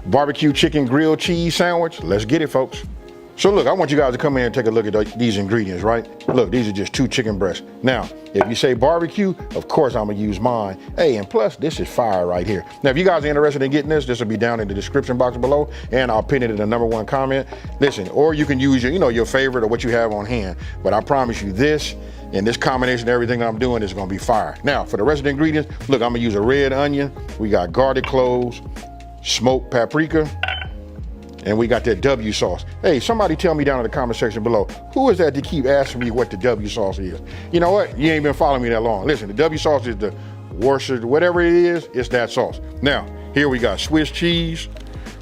barbecue chicken grilled cheese sandwich. Let's get it, folks. So look, I want you guys to come in and take a look at these ingredients, right? Look, these are just 2 chicken breasts. Now, if you say barbecue, of course I'm gonna use mine. Hey, and plus this is fire right here. Now, if you guys are interested in getting this will be down in the description box below, and I'll pin it in the #1 comment. Listen, or you can use your, your favorite or what you have on hand. But I promise you this, and this combination of everything I'm doing is gonna be fire. Now, for the rest of the ingredients, look, I'm gonna use a red onion. We got garlic cloves, smoked paprika, and we got that W sauce. Hey, somebody tell me down in the comment section below, who is that to keep asking me what the W sauce is? You know what? You ain't been following me that long. Listen, the W sauce is the Worcester, whatever it is, it's that sauce. Now, here we got Swiss cheese,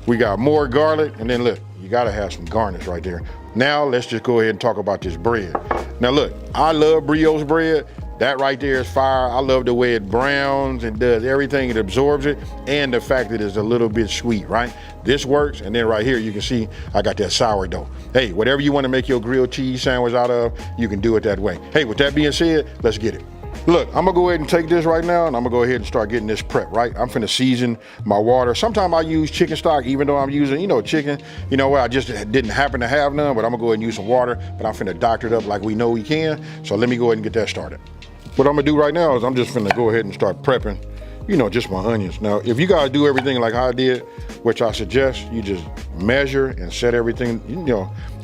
we got more garlic, and then look, you gotta have some garnish right there. Now, let's just go ahead and talk about this bread. Now look, I love brioche bread. That right there is fire. I love the way it browns and does everything, it absorbs it, and the fact that it's a little bit sweet, right? This works, and then right here you can see I got that sourdough. Hey, whatever you want to make your grilled cheese sandwich out of, you can do it that way. Hey, with that being said, let's get it. Look, I'm gonna go ahead and take this right now, and I'm gonna go ahead and start getting this prep, right? I'm finna season my water. Sometimes I use chicken stock, even though I'm using, chicken. You know what, I just didn't happen to have none, but I'm gonna go ahead and use some water, but I'm finna doctor it up like we know we can. So let me go ahead and get that started. What I'm gonna do right now is I'm just gonna go ahead and start prepping, just my onions. Now, if you guys do everything like I did, which I suggest, you just measure and set everything,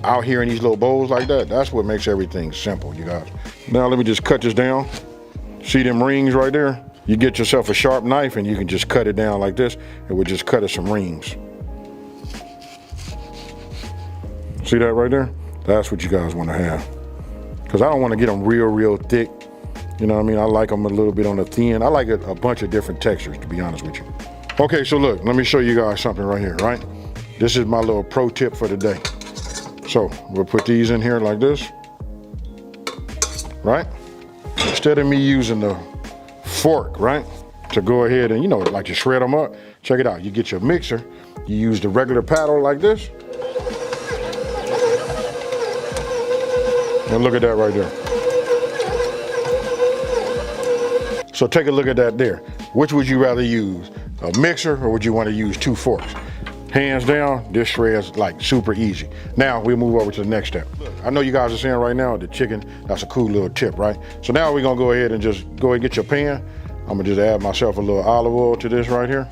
out here in these little bowls like that. That's what makes everything simple, you guys. Now, let me just cut this down. See them rings right there? You get yourself a sharp knife and you can just cut it down like this, and we'll just cut it some rings. See that right there? That's what you guys wanna have. Because I don't wanna get them real thick. You know what I mean? I like them a little bit on the thin. I like a bunch of different textures, to be honest with you. Okay, so look, let me show you guys something right here, right? This is my little pro tip for the day. So we'll put these in here like this, right? Instead of me using the fork, right, to go ahead and, like to shred them up, check it out. You get your mixer, you use the regular paddle like this. And look at that right there. So take a look at that there. Which would you rather use? A mixer, or would you want to use 2 forks? Hands down, this shreds like super easy. Now we'll move over to the next step. I know you guys are saying right now, the chicken, that's a cool little tip, right? So now we're gonna go ahead and just get your pan. I'm gonna just add myself a little olive oil to this right here.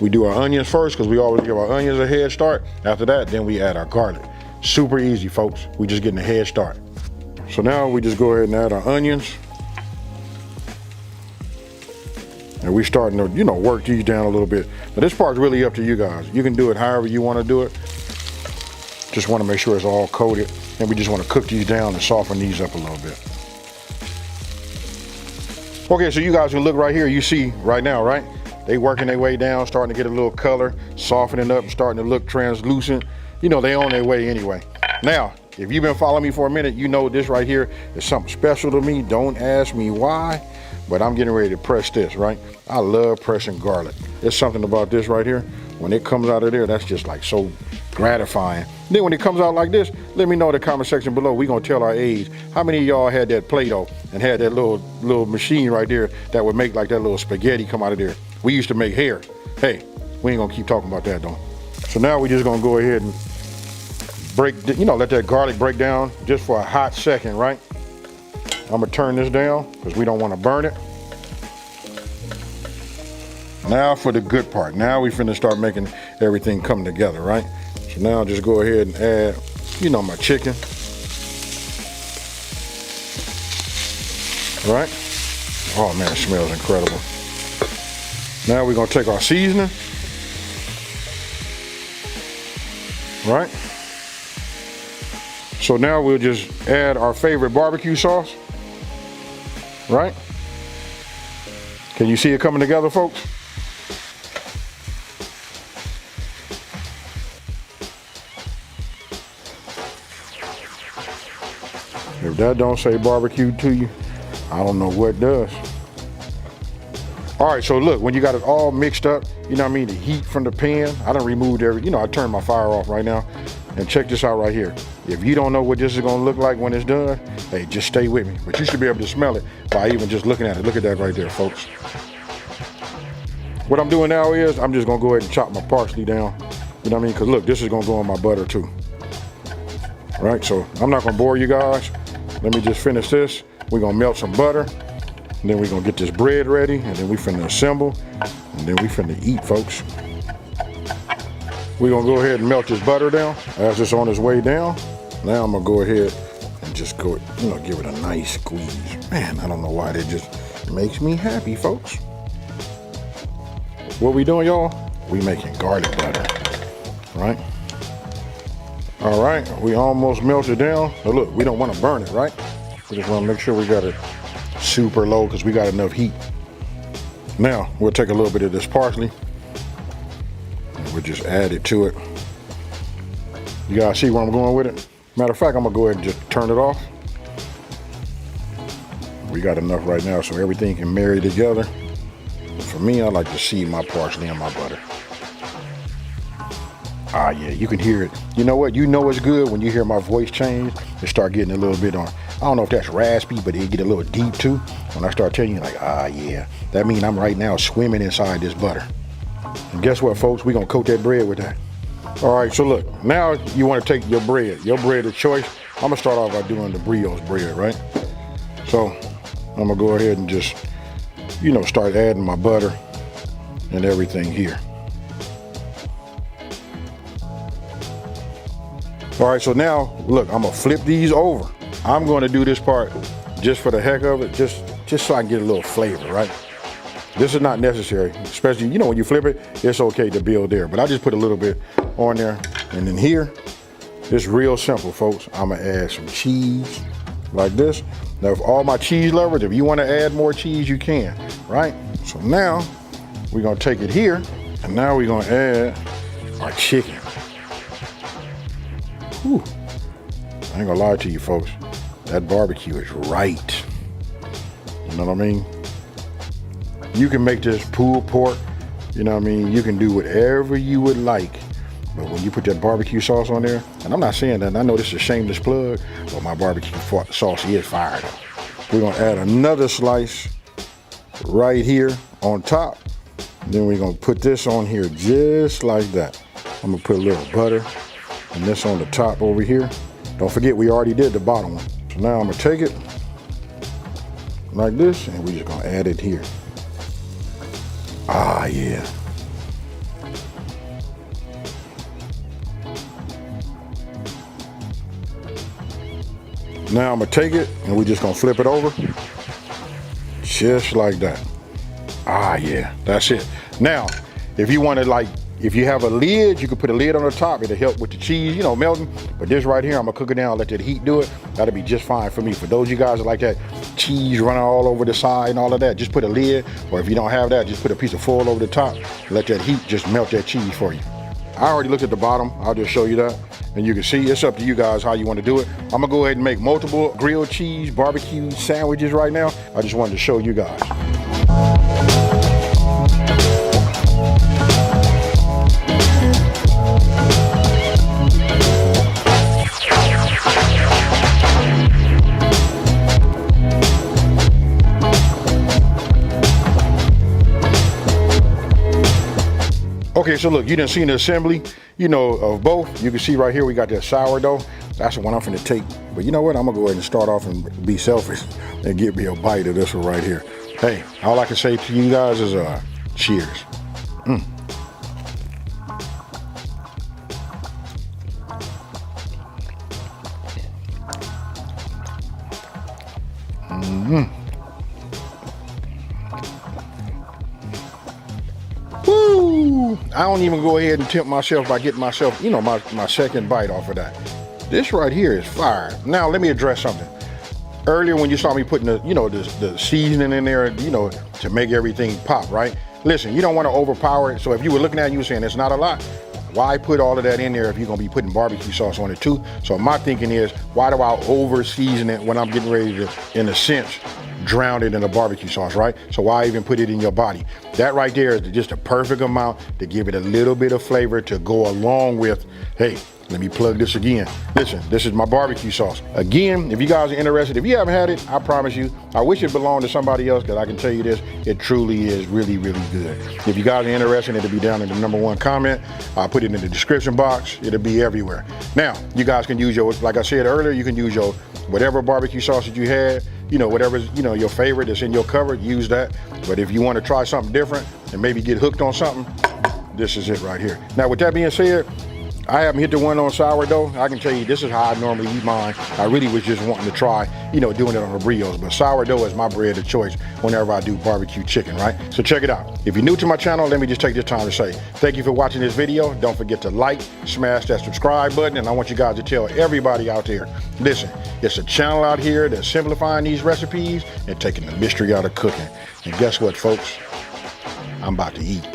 We do our onions first, because we always give our onions a head start. After that, then we add our garlic. Super easy, folks. We just getting a head start. So now we just go ahead and add our onions. And we're starting to, work these down a little bit. But this part's really up to you guys. You can do it however you want to do it. Just want to make sure it's all coated. And we just want to cook these down and soften these up a little bit. Okay, so you guys can look right here. You see right now, right? They working their way down, starting to get a little color, softening up, starting to look translucent. They on their way anyway. Now, if you've been following me for a minute, you know this right here is something special to me. Don't ask me why. But I'm getting ready to press this, right? I love pressing garlic. There's something about this right here. When it comes out of there, that's just like so gratifying. Then when it comes out like this, let me know in the comment section below. We're gonna tell our age. How many of y'all had that Play-Doh and had that little machine right there that would make like that little spaghetti come out of there? We used to make hair. Hey, we ain't gonna keep talking about that though. So now we're just gonna go ahead and let that garlic break down just for a hot second, right? I'm gonna turn this down because we don't want to burn it. Now for the good part. Now we finna start making everything come together, right? So now just go ahead and add, my chicken. Right? Oh man, it smells incredible. Now we're gonna take our seasoning. Right? So now we'll just add our favorite barbecue sauce. Right? Can you see it coming together, folks? If that don't say barbecue to you, I don't know what does. All right, so look, when you got it all mixed up, the heat from the pan, I done removed I turned my fire off right now. And check this out right here. If you don't know what this is gonna look like when it's done, hey, just stay with me. But you should be able to smell it by even just looking at it. Look at that right there, folks. What I'm doing now is I'm just gonna go ahead and chop my parsley down. You know what I mean? Cause look, this is gonna go on my butter too. Right, so I'm not gonna bore you guys. Let me just finish this. We're gonna melt some butter, and then we're gonna get this bread ready, and then we finna assemble, and then we finna eat, folks. We're gonna go ahead and melt this butter down. As it's on its way down, now I'm gonna go ahead and just go, give it a nice squeeze. Man, I don't know why that just makes me happy, folks. What we doing, y'all? We making garlic butter, right? All right, we almost melted down. Now look, we don't want to burn it, right? We just want to make sure we got it super low because we got enough heat. Now, we'll take a little bit of this parsley and we'll just add it to it. You guys see where I'm going with it? Matter of fact, I'm gonna go ahead and just turn it off. We got enough right now so everything can marry together. For me, I like to see my parsley and my butter. Ah, yeah, you can hear it. You know what? You know it's good when you hear my voice change. It start getting a little bit on, I don't know if that's raspy, but it get a little deep too. When I start telling you like, ah, yeah, that means I'm right now swimming inside this butter. And guess what, folks? We're gonna coat that bread with that. All right, so look, now you wanna take your bread of choice. I'm gonna start off by doing the brioche bread, right? So I'm gonna go ahead and just, start adding my butter and everything here. All right, so now, look, I'm gonna flip these over. I'm gonna do this part just for the heck of it, just so I can get a little flavor, right? This is not necessary, especially, when you flip it, it's okay to build there, but I just put a little bit on there. And then here, it's real simple, folks. I'm gonna add some cheese like this. Now, if all my cheese lovers, if you wanna add more cheese, you can, right? So now, we're gonna take it here, and now we're gonna add our chicken. Whew. I ain't gonna lie to you, folks. That barbecue is right. You know what I mean? You can make this pulled pork. You know what I mean? You can do whatever you would like. But when you put that barbecue sauce on there, and I'm not saying that, and I know this is a shameless plug, but my barbecue sauce is fire though. We're gonna add another slice right here on top. Then we're gonna put this on here just like that. I'm gonna put a little butter. And this on the top over here. Don't forget, we already did the bottom one. So now I'm gonna take it like this, and we're just gonna add it here. Ah, yeah. Now I'm gonna take it, and we're just gonna flip it over. Just like that. Ah, yeah, that's it. Now, if you wanna if you have a lid, you can put a lid on the top. It'll help with the cheese, melting. But this right here, I'm gonna cook it down, let that heat do it. That'll be just fine for me. For those of you guys that like that cheese running all over the side and all of that, just put a lid. Or if you don't have that, just put a piece of foil over the top. Let that heat just melt that cheese for you. I already looked at the bottom. I'll just show you that. And you can see, it's up to you guys how you want to do it. I'm gonna go ahead and make multiple grilled cheese barbecue sandwiches right now. I just wanted to show you guys. Okay, so look, you done seen the assembly, of both. You can see right here, we got that sourdough. That's the one I'm finna take. But you know what? I'm gonna go ahead and start off and be selfish and get me a bite of this one right here. Hey, all I can say to you guys is cheers. Woo! I don't even go ahead and tempt myself by getting myself, my second bite off of that. This right here is fire. Now let me address something. Earlier when you saw me putting the seasoning in there, to make everything pop, right? Listen, you don't want to overpower it. So if you were looking at it, you were saying it's not a lot. Why put all of that in there if you're gonna be putting barbecue sauce on it too? So my thinking is, why do I over season it when I'm getting ready to, in a sense, drown it in a barbecue sauce, right? So why even put it in your body? That right there is just a perfect amount to give it a little bit of flavor to go along with, hey, let me plug this again. Listen, this is my barbecue sauce. Again, if you guys are interested, if you haven't had it, I promise you, I wish it belonged to somebody else, because I can tell you this, it truly is really, really good. If you guys are interested, it'll be down in the #1 comment. I'll put it in the description box. It'll be everywhere. Now, you guys can use your, like I said earlier, you can use your whatever barbecue sauce that you had, you know, whatever's, you know, your favorite that's in your cupboard, use that. But if you want to try something different and maybe get hooked on something, this is it right here. Now, with that being said, I haven't hit the one on sourdough. I can tell you this is how I normally eat mine. I really was just wanting to try, you know, doing it on the brioche, but sourdough is my bread of choice whenever I do barbecue chicken, right? So check it out. If you're new to my channel, let me just take this time to say thank you for watching this video. Don't forget to like, smash that subscribe button, and I want you guys to tell everybody out there, listen, it's a channel out here that's simplifying these recipes and taking the mystery out of cooking. And guess what, folks? I'm about to eat.